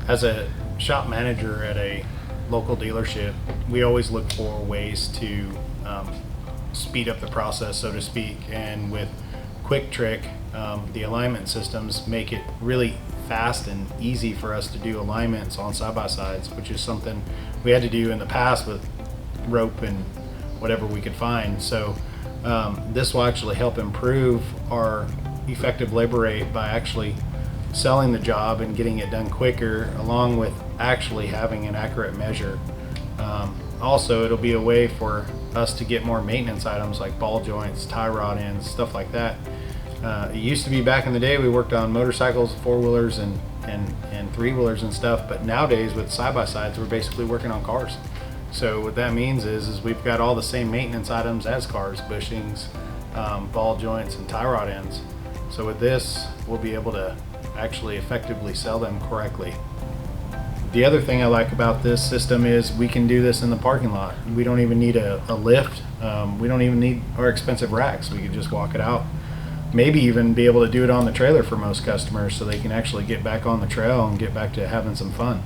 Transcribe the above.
As a shop manager at a local dealership, we always look for ways to speed up the process, so to speak. And with QuickTrick, the alignment systems make it really fast and easy for us to do alignments on side-by-sides, which is something we had to do in the past with rope and whatever we could find. So this will actually help improve our effective labor rate by actually selling the job and getting it done quicker, along with actually having an accurate measure. Also, it'll be a way for us to get more maintenance items like ball joints, tie rod ends, stuff like that. It used to be back in the day we worked on motorcycles, four-wheelers and three-wheelers and stuff, but nowadays with side-by-sides we're basically working on cars. So what that means is we've got all the same maintenance items as cars: bushings, ball joints, and tie rod ends. So with this, we'll be able to actually effectively sell them correctly. The other thing I like about this system is we can do this in the parking lot. We don't even need a lift. We don't even need our expensive racks. We can just walk it out. Maybe even be able to do it on the trailer for most customers, so they can actually get back on the trail and get back to having some fun.